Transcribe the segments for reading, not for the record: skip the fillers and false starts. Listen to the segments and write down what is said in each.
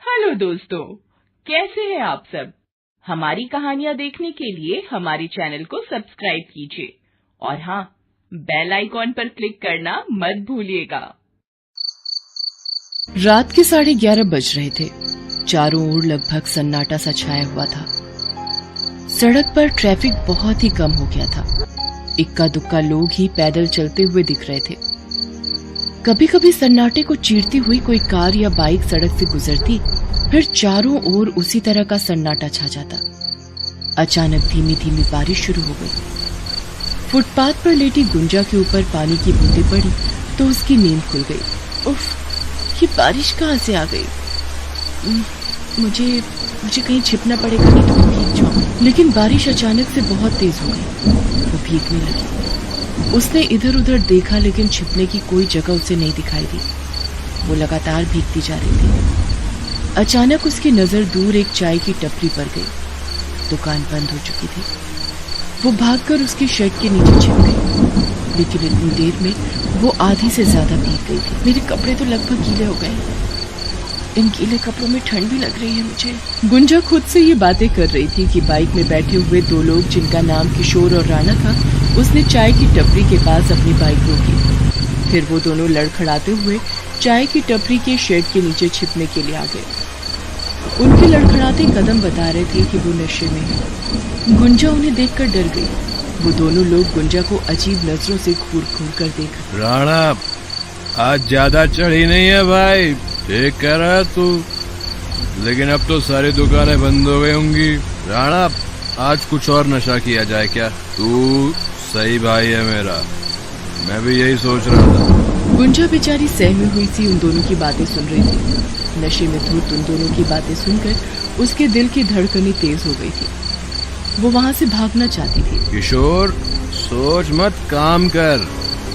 Hello दोस्तों, कैसे हैं आप सब। हमारी कहानियाँ देखने के लिए हमारे चैनल को सब्सक्राइब कीजिए और हाँ, बेल आइकॉन पर क्लिक करना मत भूलिएगा। रात के 11:30 बज रहे थे। चारों ओर लगभग सन्नाटा सा छाया हुआ था। सड़क पर ट्रैफिक बहुत ही कम हो गया था। इक्का दुक्का लोग ही पैदल चलते हुए दिख रहे थे। कभी कभी सन्नाटे को चीरती हुई कोई कार या बाइक सड़क से गुजरती, फिर चारों ओर उसी तरह का सन्नाटा छा जाता। अचानक धीमी धीमी बारिश शुरू हो गई। फुटपाथ पर लेटी गुंजा के ऊपर पानी की बूंदें पड़ी तो उसकी नींद खुल गई। उफ, ये बारिश कहाँ से आ गई। मुझे कहीं छिपना पड़ेगा, नहीं तो मैं भीग जाऊं। लेकिन बारिश अचानक से बहुत तेज हो गई। वो भीगने लगी। उसने इधर उधर देखा लेकिन छिपने की कोई जगह उसे नहीं दिखाई दी। वो लगातार भीगती जा रही थी। अचानक उसकी नजर दूर एक चाय की टपरी पर गई। दुकान बंद हो चुकी थी। वो भागकर उसकी शेड के नीचे छिप गई, लेकिन इतनी देर में वो आधी से ज्यादा भीग गई थी। मेरे कपड़े तो लगभग गीले हो गए। इन गीले कपड़ों में ठंड भी लग रही है मुझे। गुंजा खुद से ये बातें कर रही थी कि बाइक में बैठे हुए दो लोग, जिनका नाम किशोर और राणा था, उसने चाय की टपरी के पास अपनी बाइक रोकी। फिर वो दोनों लड़खड़ाते हुए चाय की टपरी के शेड के नीचे छिपने के लिए आ गए। उनके लड़खड़ाते कदम बता रहे थे कि वो नशे में है। गुंजा उन्हें देखकर डर गई। वो दोनों लोग गुंजा को अजीब नजरों से घूर घूर कर देख। राणा, आज ज्यादा चढ़ी नहीं है भाई, ठीक कह रहा है तू, लेकिन अब तो सारी दुकानें बंद हो गई होंगी। राणा, आज कुछ और नशा किया जाए क्या? तू सही भाई है मेरा, मैं भी यही सोच रहा था। गुंजा बेचारी सहमी हुई सी उन दोनों की बातें सुन रही थी। नशे में धुत उन दोनों की बातें सुनकर उसके दिल की धड़कनें तेज हो गई थी। वो वहाँ से भागना चाहती थी। किशोर, सोच मत, काम कर।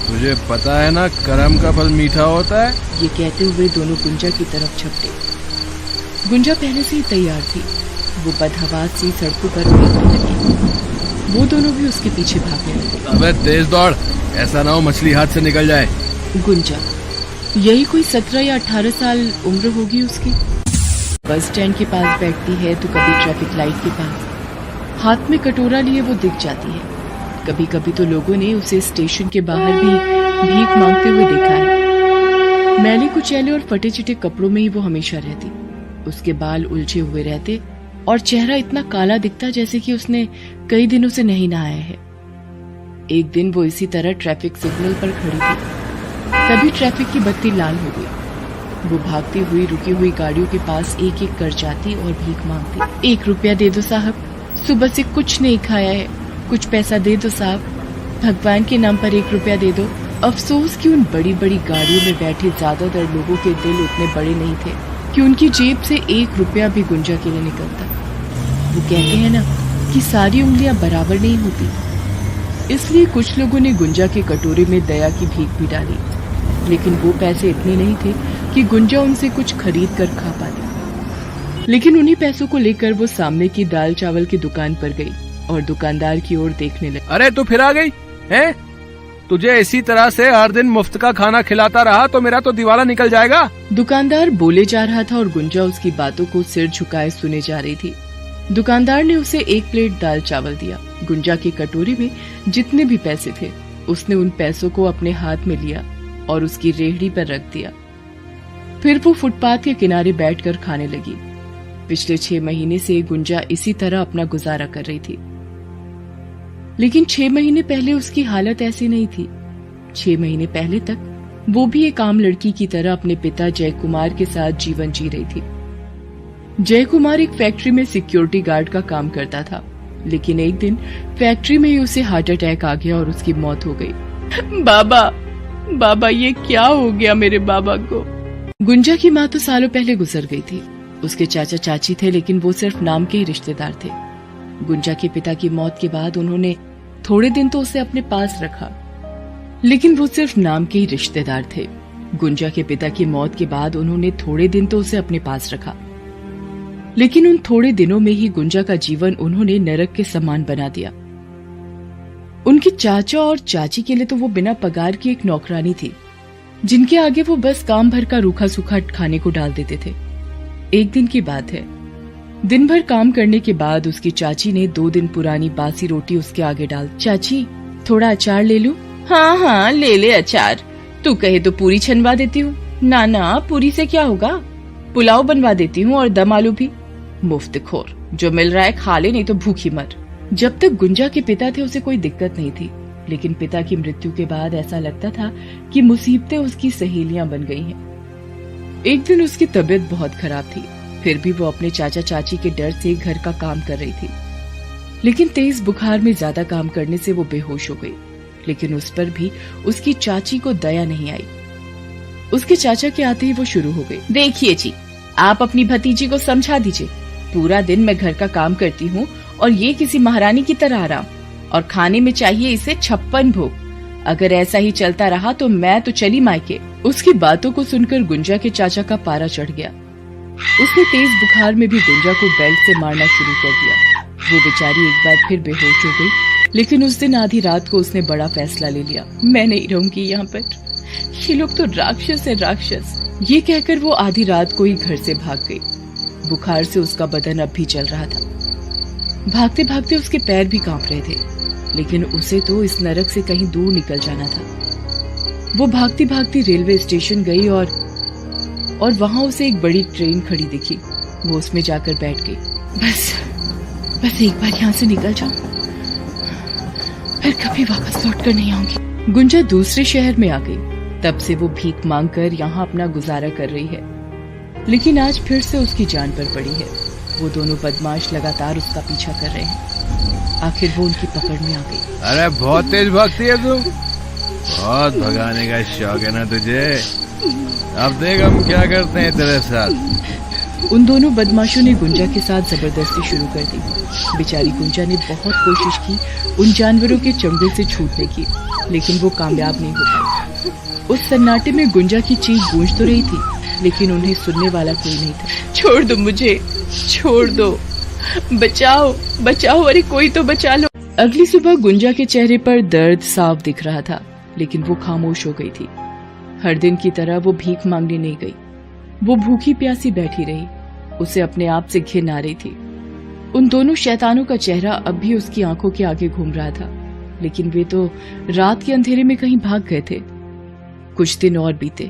तुझे पता है ना, कर्म का फल मीठा होता है। ये कहते हुए दोनों गुंजा की तरफ झपटे। गुंजा पहले से ही तैयार थी। वो बदहवास सी सड़कों पर भागने लगी। वो दोनों भी उसके पीछे भागने लगे। अबे तेज दौड़, ऐसा ना हो मछली हाथ से निकल जाए। गुंजा, यही कोई 17 या 18 साल उम्र होगी उसकी। बस स्टैंड के पास बैठती है तो कभी ट्रैफिक लाइट के पास। हाथ में कटोरा लिए वो दिख जाती है। कभी कभी तो लोगों ने उसे स्टेशन के बाहर भी भीख मांगते हुए देखा है। मैले कुचैले और फटे चिटे कपड़ों में ही वो हमेशा रहती। उसके बाल उलझे हुए रहते और चेहरा इतना काला दिखता जैसे कि उसने कई दिनों से नहीं नहाया है। एक दिन वो इसी तरह ट्रैफिक सिग्नल पर खड़ी थी। तभी ट्रैफिक की बत्ती लाल हो गई। वो भागती हुई रुकी हुई गाड़ियों के पास एक एक कर जाती और भीख मांगती। 1 रुपया दे दो साहब, सुबह से कुछ नहीं खाया है, कुछ पैसा दे दो साहब, भगवान के नाम पर 1 रुपया दे दो। अफसोस कि उन बड़ी बड़ी गाड़ियों में बैठे ज्यादातर लोगों के दिल उतने बड़े नहीं थे कि उनकी जेब से 1 रुपया भी गुंजा के लिए निकलता। वो कहते हैं ना कि सारी उंगलियां बराबर नहीं होती, इसलिए कुछ लोगों ने गुंजा के कटोरे में दया की भीख भी डाली, लेकिन वो पैसे इतने नहीं थे कि गुंजा उनसे कुछ खरीद कर खा पाती। लेकिन उन्हीं पैसों को लेकर वो सामने की दाल चावल की दुकान पर गई और दुकानदार की ओर देखने लगी। अरे तू फिर आ गई हैं? तुझे इसी तरह से हर दिन मुफ्त का खाना खिलाता रहा तो मेरा तो दिवाला निकल जाएगा। दुकानदार बोले जा रहा था और गुंजा उसकी बातों को सिर झुकाए सुने जा रही थी। दुकानदार ने उसे 1 प्लेट दाल चावल दिया। गुंजा की कटोरी में जितने भी पैसे थे, उसने उन पैसों को अपने हाथ में लिया और उसकी रेहड़ी पर रख दिया। फिर वो फुटपाथ के किनारे बैठकर खाने लगी। पिछले 6 महीने से गुंजा इसी तरह अपना गुजारा कर रही थी, लेकिन 6 महीने पहले उसकी हालत ऐसी नहीं थी। 6 महीने पहले तक वो भी एक आम लड़की की तरह अपने पिता जय कुमार के साथ जीवन जी रही थी। जय कुमार एक फैक्ट्री में सिक्योरिटी गार्ड का काम करता था, लेकिन एक दिन फैक्ट्री में ही उसे हार्ट अटैक आ गया और उसकी मौत हो गई। बाबा, ये क्या हो गया मेरे बाबा को। गुंजा की माँ तो सालों पहले गुजर गई थी। उसके चाचा चाची थे, लेकिन वो सिर्फ नाम के ही रिश्तेदार थे। गुंजा के पिता की मौत के बाद उन्होंने थोड़े दिन तो उसे अपने पास रखा, लेकिन वो सिर्फ नाम के ही रिश्तेदार थे। गुंजा के पिता की मौत के बाद उन्होंने थोड़े दिन तो उसे अपने पास रखा, लेकिन उन थोड़े दिनों में ही गुंजा का जीवन उन्होंने नरक के समान बना दिया। उनके चाचा और चाची के लिए तो वो बिना पगार की एक नौकरानी थी, जिनके आगे वो बस काम भर का रूखा सूखा खाने को डाल देते थे। एक दिन की बात है। दिन भर काम करने के बाद उसकी चाची ने 2 दिन पुरानी बासी रोटी उसके आगे डाल। चाची, थोड़ा अचार ले लूं? हाँ हाँ, ले ले अचार। तू कहे तो पूरी छनवा देती हूँ। ना ना, पूरी से क्या होगा, पुलाव बनवा देती हूँ और दम आलू भी। मुफ्तखोर, जो मिल रहा है खा ले, नहीं तो भूखी मर। जब तक गुंजा के पिता थे उसे कोई दिक्कत नहीं थी, लेकिन पिता की मृत्यु के बाद ऐसा लगता था कि मुसीबतें उसकी सहेलियां बन गई हैं। एक दिन उसकी तबीयत बहुत खराब थी, फिर भी वो अपने चाचा चाची के डर से घर का काम कर रही थी। लेकिन तेज बुखार में ज्यादा काम करने से वो बेहोश हो गई। लेकिन उस पर भी उसकी चाची को दया नहीं आई। उसके चाचा के आते ही वो शुरू हो गई। देखिए जी, आप अपनी भतीजी को समझा दीजिए। पूरा दिन मैं घर का काम करती हूँ और ये किसी महारानी की तरह आराम, और खाने में चाहिए इसे 56 भोग। अगर ऐसा ही चलता रहा तो मैं तो चली मायके। उसकी बातों को सुनकर गुंजा के चाचा का पारा चढ़ गया। उसने तेज बुखार में भी गुंजा को बेल्ट से मारना शुरू कर दिया। वो बेचारी एक बार फिर बेहोश हो गई, लेकिन उस दिन आधी रात को उसने बड़ा फैसला ले लिया। मैं नहीं रहूंगी यहाँ पर, ये लोग तो राक्षस है, राक्षस। ये कहकर वो आधी रात को ही घर से भाग गई। बुखार से उसका बदन अब भी चल रहा था। भागते भागते उसके पैर भी कांप रहे थे, लेकिन उसे तो इस नरक से कहीं दूर निकल जाना था। वो भागती भागती रेलवे स्टेशन गई और वहां उसे एक बड़ी ट्रेन खड़ी दिखी। वो उसमें जाकर बैठ गई। बस एक बार यहाँ से निकल जाऊं, फिर कभी वापस लौट कर नहीं आऊंगी। गुंजा दूसरे शहर में आ गई। तब से वो भीख मांगकर यहाँ अपना गुजारा कर रही है, लेकिन आज फिर से उसकी जान पर पड़ी है। वो दोनों बदमाश लगातार उसका पीछा कर रहे हैं। आखिर वो उनकी पकड़ में आ गई। अरे बहुत तेज भागती है तुम, बहुत भगाने का शौक है ना तुझे। अब देख हम क्या करते हैं तेरे साथ। उन दोनों बदमाशों ने गुंजा के साथ जबरदस्ती शुरू कर दी। बेचारी गुंजा ने बहुत कोशिश की उन जानवरों के चंगुल से छूटने की, लेकिन वो कामयाब नहीं हो पाई। उस सन्नाटे में गुंजा की चीख गूंज तो रही थी, लेकिन उन्हें सुनने वाला कोई नहीं था। छोड़ दो मुझे, छोड़ दो, बचाओ बचाओ, अरे कोई तो बचा लो। अगली सुबह गुंजा के चेहरे पर दर्द साफ दिख रहा था, लेकिन वो खामोश हो गई थी। हर दिन की तरह वो भीख मांगने नहीं गई। वो भूखी प्यासी बैठी रही। उसे अपने आप से घिन आ रही थी। उन दोनों शैतानों का चेहरा अब भी उसकी आंखों के आगे घूम रहा था, लेकिन वे तो रात के अंधेरे में कहीं भाग गए थे। कुछ दिन और बीते,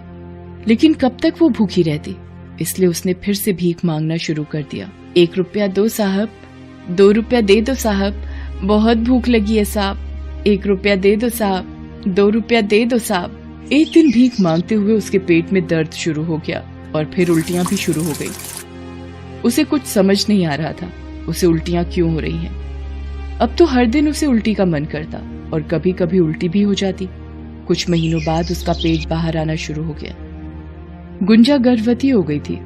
लेकिन कब तक वो भूखी रहती, इसलिए उसने फिर से भीख मांगना शुरू कर दिया। 1 रुपया दो साहब, 2 रुपया दे दो साहब, बहुत भूख लगी है साहब। 1 रुपया दे दो साहब, 2 रुपया दे दो साहब। एक दिन भीख मांगते हुए उसके पेट में दर्द शुरू हो गया और फिर उल्टियां भी शुरू हो गई। उसे कुछ समझ नहीं आ रहा था उसे उल्टियां क्यों हो रही हैं। अब तो हर दिन उसे उल्टी का मन करता और कभी कभी उल्टी भी हो जाती। कुछ महीनों बाद उसका पेट बाहर आना शुरू हो गया। गुंजा गर्भवती हो गई थी।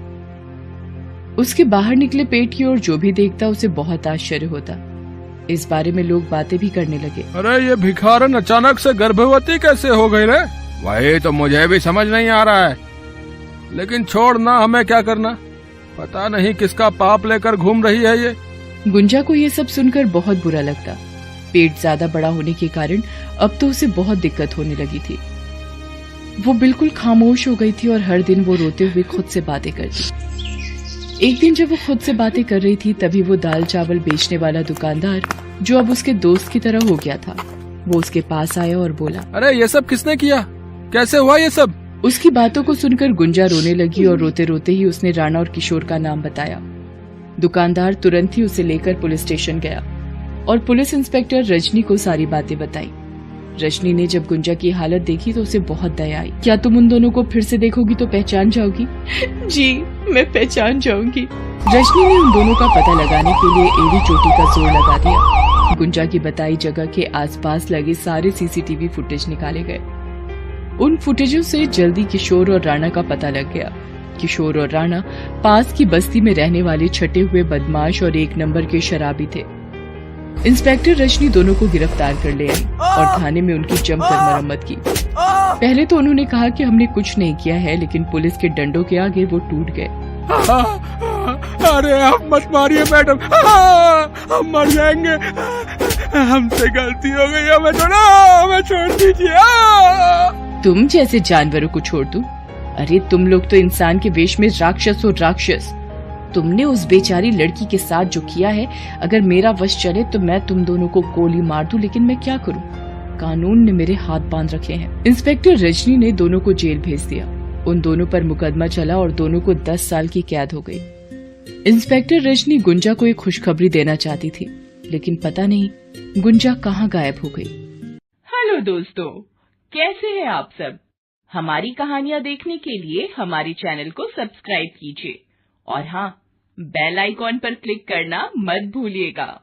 उसके बाहर निकले पेट की ओर जो भी देखता उसे बहुत आश्चर्य होता। इस बारे में लोग बातें भी करने लगे। अरे ये भिखारन अचानक से गर्भवती कैसे हो गई रे? वही तो मुझे भी समझ नहीं आ रहा है, लेकिन छोड़ ना, हमें क्या करना। पता नहीं किसका पाप लेकर घूम रही है ये। गुंजा को ये सब सुनकर बहुत बुरा लगता। पेट ज्यादा बड़ा होने के कारण अब तो उसे बहुत दिक्कत होने लगी थी। वो बिल्कुल खामोश हो गई थी और हर दिन वो रोते हुए खुद से बातें करती। एक दिन जब वो खुद से बातें कर रही थी, तभी वो दाल चावल बेचने वाला दुकानदार, जो अब उसके दोस्त की तरह हो गया था, वो उसके पास आया और बोला, अरे ये सब किसने किया, कैसे हुआ ये सब? उसकी बातों को सुनकर गुंजा रोने लगी और रोते रोते ही उसने राणा और किशोर का नाम बताया। दुकानदार तुरंत ही उसे लेकर पुलिस स्टेशन गया और पुलिस इंस्पेक्टर रजनी को सारी बातें बताई। रजनी ने जब गुंजा की हालत देखी तो उसे बहुत दया आई। क्या तुम उन दोनों को फिर से देखोगी तो पहचान जाओगी? जी, मैं पहचान जाऊंगी। रजनी ने उन दोनों का पता लगाने के लिए एड़ी चोटी का जोर लगा दिया। गुंजा की बताई जगह के आसपास लगे सारे सीसीटीवी फुटेज निकाले गए। उन फुटेजों से जल्दी किशोर और राणा का पता लग गया। किशोर और राणा पास की बस्ती में रहने वाले छटे हुए बदमाश और 1 नंबर के शराबी थे। इंस्पेक्टर रजनी दोनों को गिरफ्तार कर ले आई और थाने में उनकी जमकर मरम्मत की। पहले तो उन्होंने कहा कि हमने कुछ नहीं किया है, लेकिन पुलिस के डंडों के आगे वो टूट गए। अरे आप मत मारिए मैडम, हम मर जाएंगे, हमसे गलती हो गई, हमें छोड़ दीजिए। तुम जैसे जानवरों को छोड़ दूं? अरे तुम लोग तो इंसान के वेश में राक्षस हो, राक्षस। तुमने उस बेचारी लड़की के साथ जो किया है, अगर मेरा वश चले तो मैं तुम दोनों को गोली मार दूं, लेकिन मैं क्या करूं? कानून ने मेरे हाथ बांध रखे हैं। इंस्पेक्टर रजनी ने दोनों को जेल भेज दिया। उन दोनों पर मुकदमा चला और दोनों को 10 साल की कैद हो गई। इंस्पेक्टर रजनी गुंजा को एक खुशखबरी देना चाहती थी, लेकिन पता नहीं गुंजा कहाँ गायब हो गई। हेलो दोस्तों, कैसे हैं आप सब? हमारी कहानियाँ देखने के लिए हमारे चैनल को सब्सक्राइब कीजिए और हाँ, बेल आइकॉन पर क्लिक करना मत भूलिएगा।